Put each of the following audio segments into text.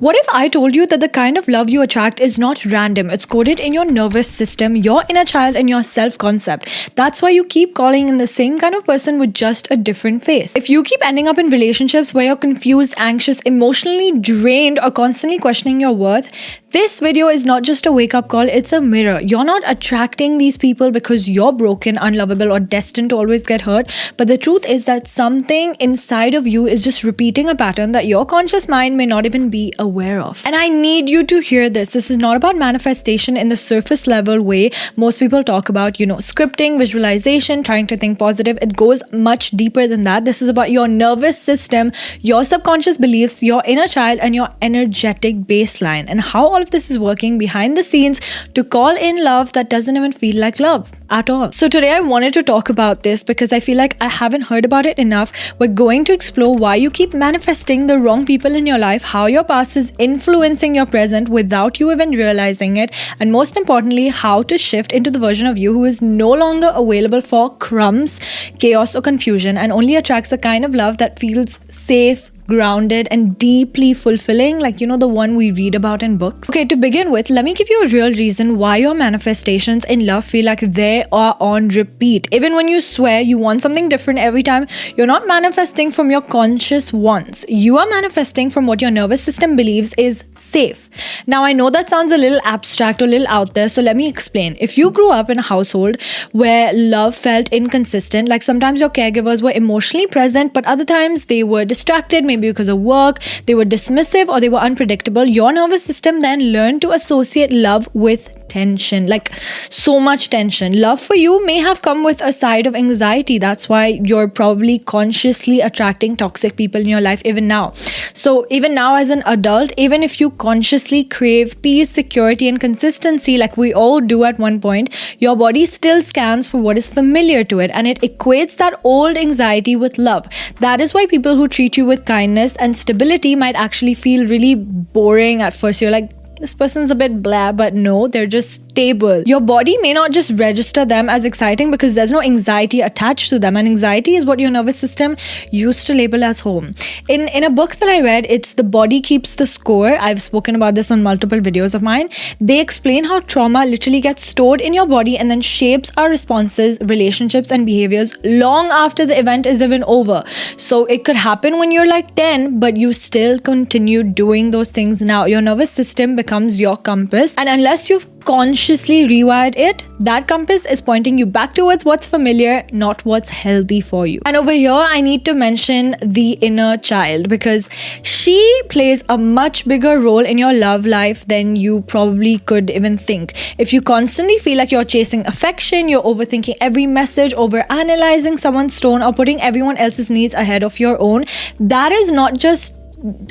What if I told you that the kind of love you attract is not random? It's coded in your nervous system, your inner child, and your self concept. That's why you keep calling in the same kind of person with just a different face. If you keep ending up in relationships where you're confused, anxious, emotionally drained, or constantly questioning your worth, this video is not just a wake up call, it's a mirror. You're not attracting these people because you're broken, unlovable, or destined to always get hurt. But the truth is that something inside of you is just repeating a pattern that your conscious mind may not even be aware of. And I need you to hear this. This is not about manifestation in the surface level way most people talk about, scripting, visualization, trying to think positive. It goes much deeper than that. This is about your nervous system, your subconscious beliefs, your inner child, and your energetic baseline, and how all of this is working behind the scenes to call in love that doesn't even feel like love at all. So today I wanted to talk about this because I feel like I haven't heard about it enough. We're going to explore why you keep manifesting the wrong people in your life, how your past is influencing your present without you even realizing it, and most importantly, how to shift into the version of you who is no longer available for crumbs, chaos, or confusion, and only attracts the kind of love that feels safe, grounded, and deeply fulfilling, like the one we read about in books. Okay, to begin with, let me give you a real reason why your manifestations in love feel like they are on repeat. Even when you swear you want something different every time, you're not manifesting from your conscious wants. You are manifesting from what your nervous system believes is safe. Now, I know that sounds a little abstract or a little out there, so let me explain. If you grew up in a household where love felt inconsistent, like sometimes your caregivers were emotionally present, but other times they were distracted, maybe because of work, they were dismissive, or they were unpredictable, your nervous system then learned to associate love with tension, like so much tension. Love for you may have come with a side of anxiety. That's why you're probably consciously attracting toxic people in your life even now. So even now as an adult, even if you consciously crave peace, security, and consistency, like we all do at one point, your body still scans for what is familiar to it, and it equates that old anxiety with love. That is why people who treat you with kindness and stability might actually feel really boring at first. You're like, this person's a bit blah, but no, they're just stable. Your body may not just register them as exciting because there's no anxiety attached to them, and anxiety is what your nervous system used to label as home. In a book that I read, it's The Body Keeps the Score. I've spoken about this on multiple videos of mine. They explain how trauma literally gets stored in your body and then shapes our responses, relationships, and behaviors long after the event is even over. So it could happen when you're like 10, but you still continue doing those things now. Your nervous system becomes your compass, and unless you've consciously rewired it, that compass is pointing you back towards what's familiar, not what's healthy for you. And over here, I need to mention the inner child because she plays a much bigger role in your love life than you probably could even think. If you constantly feel like you're chasing affection, you're overthinking every message, overanalyzing someone's tone, or putting everyone else's needs ahead of your own, that is not just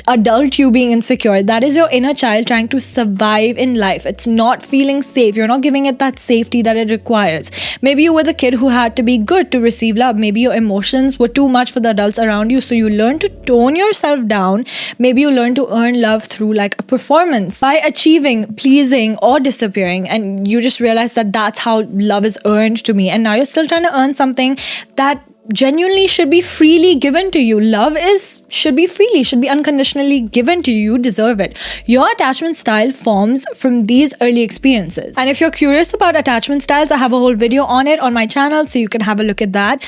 adult you being insecure. That is your inner child trying to survive in life. It's not feeling safe. You're not giving it that safety that it requires. Maybe you were the kid who had to be good to receive love. Maybe your emotions were too much for the adults around you, so you learn to tone yourself down. Maybe you learn to earn love through like a performance by achieving, pleasing, or disappearing, and you just realize that that's how love is earned to me. And now you're still trying to earn something that genuinely should be freely given to you. Love should be freely, should be unconditionally given to you. You deserve it. Your attachment style forms from these early experiences. And if you're curious about attachment styles, I have a whole video on it on my channel, so you can have a look at that.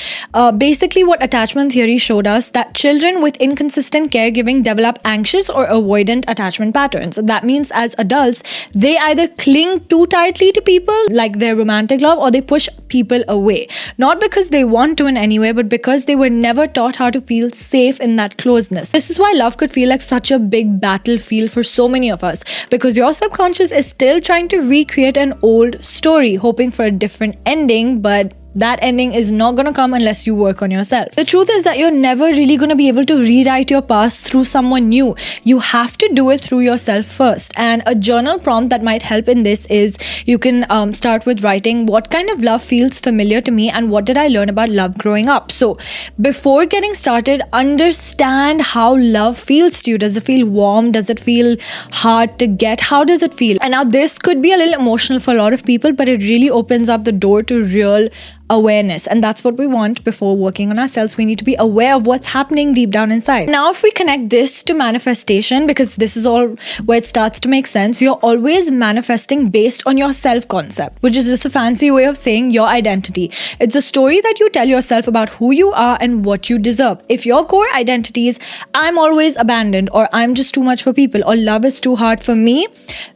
Basically, what attachment theory showed us that children with inconsistent caregiving develop anxious or avoidant attachment patterns. That means as adults, they either cling too tightly to people, like their romantic love, or they push people away. Not because they want to in any way, but because they were never taught how to feel safe in that closeness. This is why love could feel like such a big battlefield for so many of us, because your subconscious is still trying to recreate an old story, hoping for a different ending, but that ending is not going to come unless you work on yourself. The truth is that you're never really going to be able to rewrite your past through someone new. You have to do it through yourself first. And a journal prompt that might help in this is you can start with writing what kind of love feels familiar to me and what did I learn about love growing up. So before getting started, understand how love feels to you. Does it feel warm? Does it feel hard to get? How does it feel? And now this could be a little emotional for a lot of people, but it really opens up the door to real awareness. And that's what we want before working on ourselves. We need to be aware of what's happening deep down inside. Now, if we connect this to manifestation, because this is all where it starts to make sense, you're always manifesting based on your self-concept, which is just a fancy way of saying your identity. It's a story that you tell yourself about who you are and what you deserve. If your core identity is, I'm always abandoned, or I'm just too much for people, or love is too hard for me,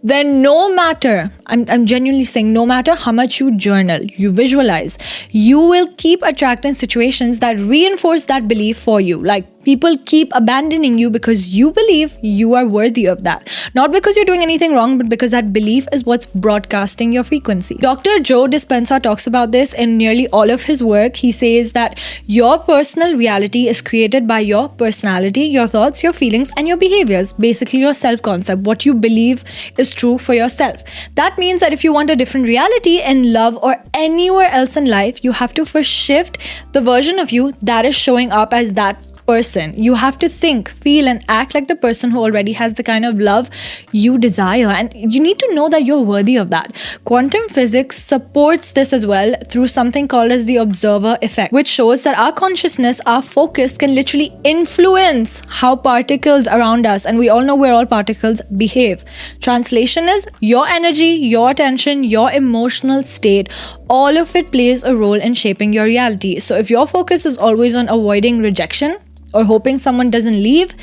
then no matter, I'm genuinely saying, no matter how much you journal, you visualize, you will keep attracting situations that reinforce that belief for you. Like, people keep abandoning you because you believe you are worthy of that. Not because you're doing anything wrong, but because that belief is what's broadcasting your frequency. Dr. Joe Dispenza talks about this in nearly all of his work. He says that your personal reality is created by your personality, your thoughts, your feelings, and your behaviors. Basically, your self-concept, what you believe is true for yourself. That means that if you want a different reality in love or anywhere else in life, you have to first shift the version of you that is showing up as that person. You have to think, feel, and act like the person who already has the kind of love you desire, and you need to know that you're worthy of that. Quantum physics supports this as well through something called as the observer effect, which shows that our consciousness, our focus can literally influence how particles around us, and we all know we're all particles, behave. Translation is your energy, your attention, your emotional state, all of it plays a role in shaping your reality. So if your focus is always on avoiding rejection or hoping someone doesn't leave,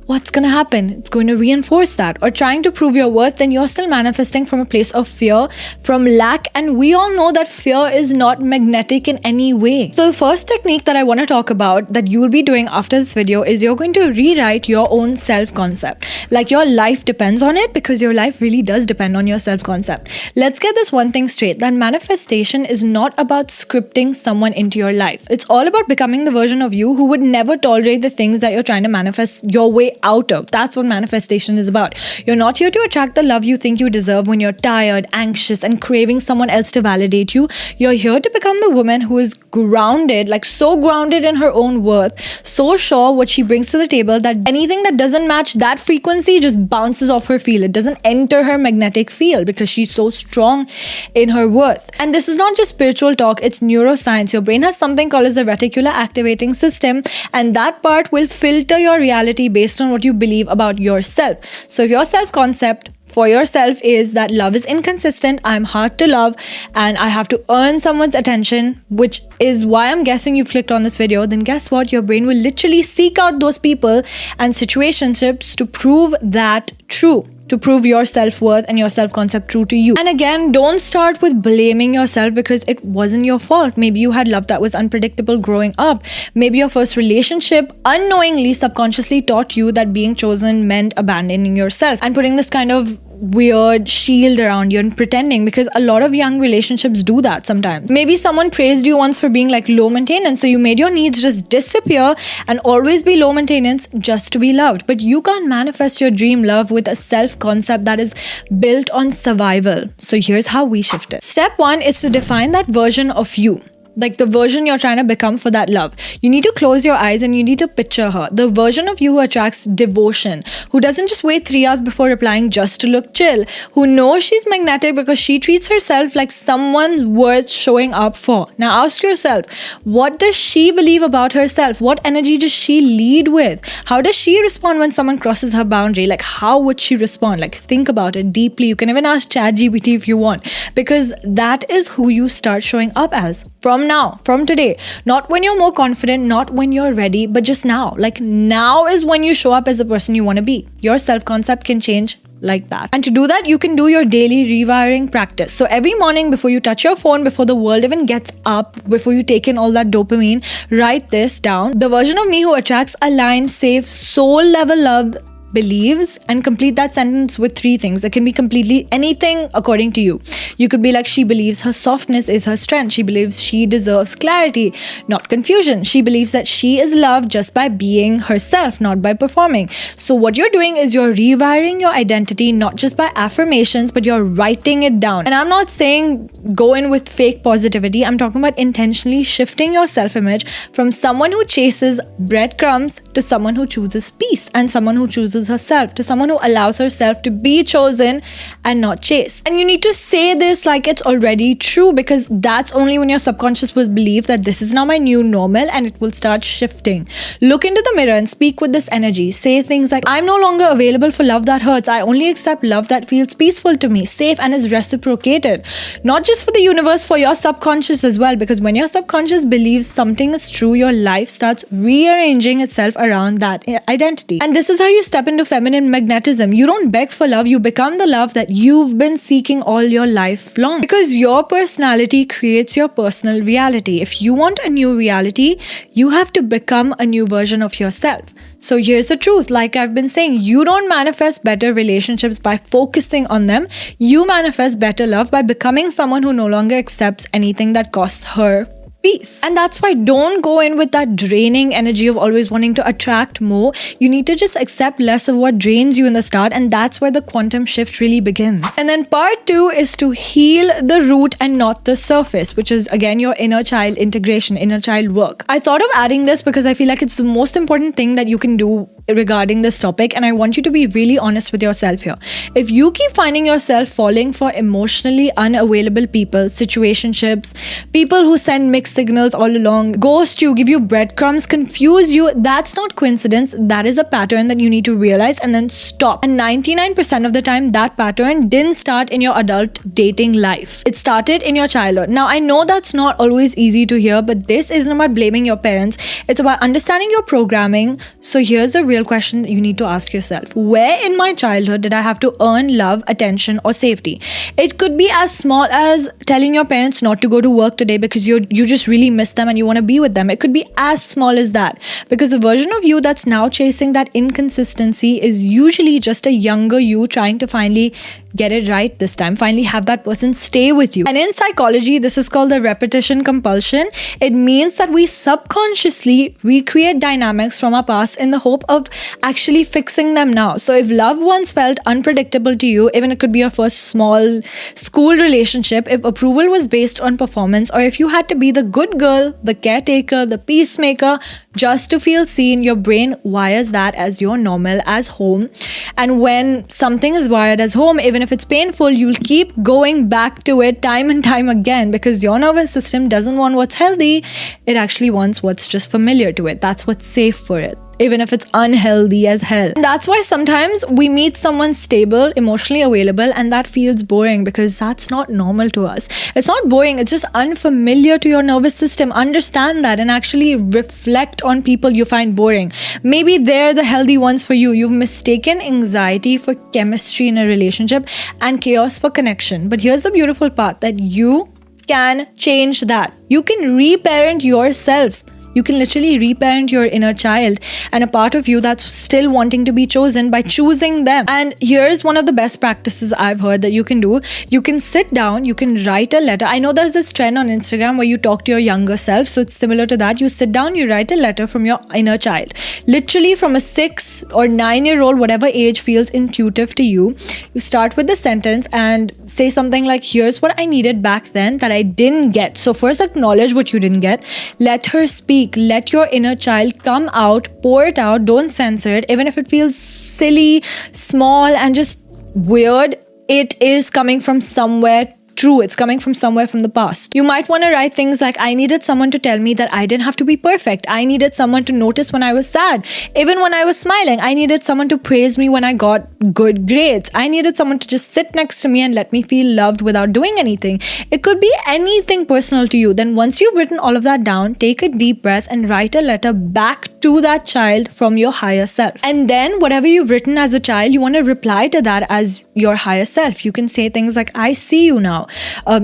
what's going to happen? It's going to reinforce that. Or trying to prove your worth, then you're still manifesting from a place of fear, from lack. And we all know that fear is not magnetic in any way. So the first technique that I want to talk about that you'll be doing after this video is you're going to rewrite your own self-concept. Like your life depends on it, because your life really does depend on your self-concept. Let's get this one thing straight, that manifestation is not about scripting someone into your life. It's all about becoming the version of you who would never tolerate the things that you're trying to manifest your way out of. That's what manifestation is about. You're not here to attract the love you think you deserve when you're tired, anxious, and craving someone else to validate you. You're here to become the woman who is grounded, like so grounded in her own worth, so sure what she brings to the table that anything that doesn't match that frequency just bounces off her field. It doesn't enter her magnetic field because she's so strong in her worth. And this is not just spiritual talk, it's neuroscience. Your brain has something called as the reticular activating system, and that part will filter your reality based on what you believe about yourself. So if your self-concept for yourself is that love is inconsistent, I'm hard to love, and I have to earn someone's attention, which is why I'm guessing you clicked on this video, then guess what? Your brain will literally seek out those people and situationships to prove that true, to prove your self-worth and your self-concept true to you. And again, don't start with blaming yourself because it wasn't your fault. Maybe you had love that was unpredictable growing up. Maybe your first relationship unknowingly, subconsciously taught you that being chosen meant abandoning yourself and putting this kind of weird shield around you and pretending, because a lot of young relationships do that sometimes. Maybe someone praised you once for being like low maintenance, so you made your needs just disappear and always be low maintenance just to be loved. But you can't manifest your dream love with a self-concept that is built on survival. So here's how we shift it. Step 1 is to define that version of you. Like the version you're trying to become for that love. You need to close your eyes and you need to picture her. The version of you who attracts devotion, who doesn't just wait 3 hours before replying just to look chill, who knows she's magnetic because she treats herself like someone worth showing up for. Now ask yourself, what does she believe about herself? What energy does she lead with? How does she respond when someone crosses her boundary? Like, how would she respond? Like, think about it deeply. You can even ask ChatGPT if you want, because that is who you start showing up as from now, from today. Not when you're more confident, not when you're ready, but just now. Like, now is when you show up as the person you want to be. Your self-concept can change like that. And to do that, you can do your daily rewiring practice. So every morning before you touch your phone, before the world even gets up, before you take in all that dopamine, write this down. The version of me who attracts aligned, safe, soul level love believes, and complete that sentence with 3 things. It can be completely anything according to you. You could be like, she believes her softness is her strength. She believes she deserves clarity, not confusion. She believes that she is loved just by being herself, not by performing. So what you're doing is you're rewiring your identity, not just by affirmations, but you're writing it down. And I'm not saying go in with fake positivity. I'm talking about intentionally shifting your self-image from someone who chases breadcrumbs to someone who chooses peace and someone who chooses choose herself, to someone who allows herself to be chosen and not chased. And you need to say this like it's already true, because that's only when your subconscious will believe that this is now my new normal, and it will start shifting. Look into the mirror and speak with this energy. Say things like, I'm no longer available for love that hurts. I only accept love that feels peaceful to me, safe, and is reciprocated. Not just for the universe, for your subconscious as well, because when your subconscious believes something is true, your life starts rearranging itself around that identity. And this is how you step into feminine magnetism. You don't beg for love, you become the love that you've been seeking all your life long. Because your personality creates your personal reality. If you want a new reality, you have to become a new version of yourself. So here's the truth. Like I've been saying, you don't manifest better relationships by focusing on them. You manifest better love by becoming someone who no longer accepts anything that costs her peace. And that's why don't go in with that draining energy of always wanting to attract more. You need to just accept less of what drains you in the start, and that's where the quantum shift really begins. And then part 2 is to heal the root and not the surface, which is again your inner child integration, inner child work. I thought of adding this because I feel like it's the most important thing that you can do regarding this topic, and I want you to be really honest with yourself here. If you keep finding yourself falling for emotionally unavailable people, situationships, people who send mixed signals all along, ghost you, give you breadcrumbs, confuse you, that's not coincidence. That is a pattern that you need to realize and then stop. And 99% of the time, that pattern didn't start in your adult dating life. It started in your childhood. Now, I know that's not always easy to hear, but this isn't about blaming your parents. It's about understanding your programming. So here's a real question that you need to ask yourself. Where in my childhood did I have to earn love, attention, or safety? It could be as small as telling your parents not to go to work today because you just really miss them and you want to be with them. It could be as small as that, because the version of you that's now chasing that inconsistency is usually just a younger you trying to finally get it right this time, finally have that person stay with you. And in psychology, this is called the repetition compulsion. It means that we subconsciously recreate dynamics from our past in the hope of actually fixing them now. So if love once felt unpredictable to you, even it could be your first small school relationship, if approval was based on performance, or if you had to be the good girl, the caretaker, the peacemaker, just to feel seen, your brain wires that as your normal, as home. And when something is wired as home, even if it's painful, you'll keep going back to it time and time again, because your nervous system doesn't want what's healthy. It actually wants what's just familiar to it. That's what's safe for it, even if it's unhealthy as hell. And that's why sometimes we meet someone stable, emotionally available, and that feels boring, because that's not normal to us. It's not boring, it's just unfamiliar to your nervous system. Understand that and actually reflect on people you find boring. Maybe they're the healthy ones for you. You've mistaken anxiety for chemistry in a relationship and chaos for connection. But here's the beautiful part, that you can change that. You can reparent yourself. You can literally reparent your inner child and a part of you that's still wanting to be chosen by choosing them. And here's one of the best practices I've heard that you can do. You can sit down, you can write a letter. I know there's this trend on Instagram where you talk to your younger self. So it's similar to that. You sit down, you write a letter from your inner child. Literally from a 6 or 9-year-old, whatever age feels intuitive to you. You start with the sentence and say something like, here's what I needed back then that I didn't get. So first acknowledge what you didn't get. Let her speak. Let your inner child come out, pour it out, don't censor it. Even if it feels silly, small, and just weird, it is coming from somewhere true. It's coming from somewhere from the past. You might want to write things like, I needed someone to tell me that I didn't have to be perfect. I needed someone to notice when I was sad. Even when I was smiling, I needed someone to praise me when I got good grades. I needed someone to just sit next to me and let me feel loved without doing anything. It could be anything personal to you. Then once you've written all of that down, take a deep breath and write a letter back to that child from your higher self. And then whatever you've written as a child, you want to reply to that as your higher self. You can say things like, I see you now.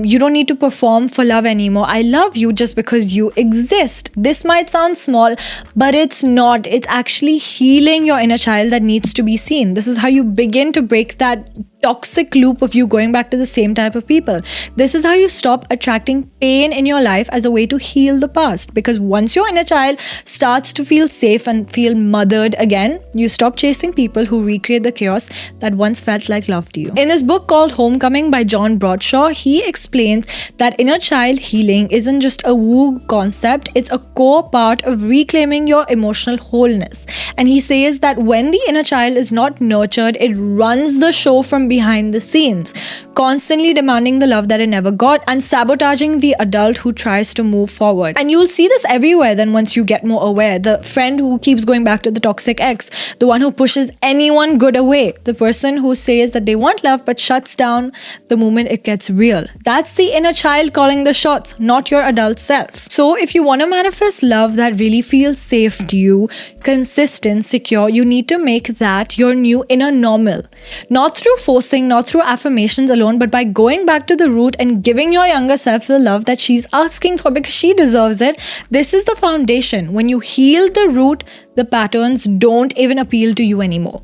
You don't need to perform for love anymore. I love you just because you exist. This might sound small, but it's not. It's actually healing your inner child that needs to be seen. This is how you begin to break that toxic loop of you going back to the same type of people. This is how you stop attracting pain in your life as a way to heal the past. Because once your inner child starts to feel safe and feel mothered again, you stop chasing people who recreate the chaos that once felt like love to you. In his book called Homecoming by John Bradshaw, he explains that inner child healing isn't just a woo concept, it's a core part of reclaiming your emotional wholeness. And he says that when the inner child is not nurtured, it runs the show from behind the scenes, constantly demanding the love that it never got and sabotaging the adult who tries to move forward. And you'll see this everywhere then once you get more aware. The friend who keeps going back to the toxic ex, the one who pushes anyone good away, the person who says that they want love but shuts down the moment it gets real. That's the inner child calling the shots, not your adult self. So if you want to manifest love that really feels safe to you, consistent, secure, you need to make that your new inner normal. Not through forcing, not through affirmations alone, but by going back to the root and giving your younger self the love that she's asking for because she deserves it. This is the foundation. When you heal the root, the patterns don't even appeal to you anymore.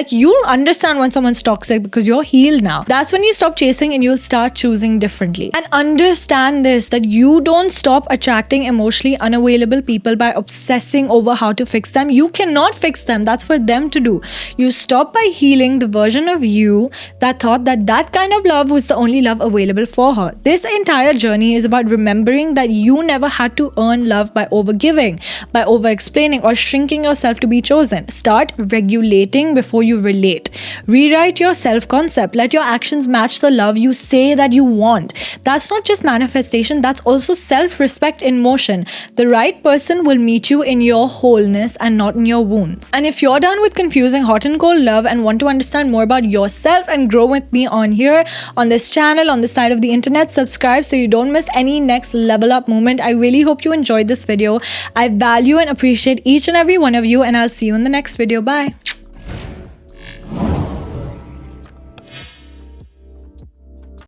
You'll understand when someone's toxic because you're healed now. That's when you stop chasing and you'll start choosing differently. And understand this, that you don't stop attracting emotionally unavailable people by obsessing over how to fix them. You cannot fix them. That's for them to do. You stop by healing the version of you that thought that that kind of love was the only love available for her. This entire journey is about remembering that you never had to earn love by overgiving, by over-explaining, or shrinking yourself to be chosen. Start regulating before you relate. Rewrite your self-concept. Let your actions match the love you say that you want. That's not just manifestation, that's also self-respect in motion. The right person will meet you in your wholeness and not in your wounds. And if you're done with confusing hot and cold love and want to understand more about yourself and grow with me on here, on this channel, on this side of the internet, subscribe so you don't miss any next level up moment. I really hope you enjoyed this video. I value and appreciate each and every one of you, and I'll see you in the next video. Bye.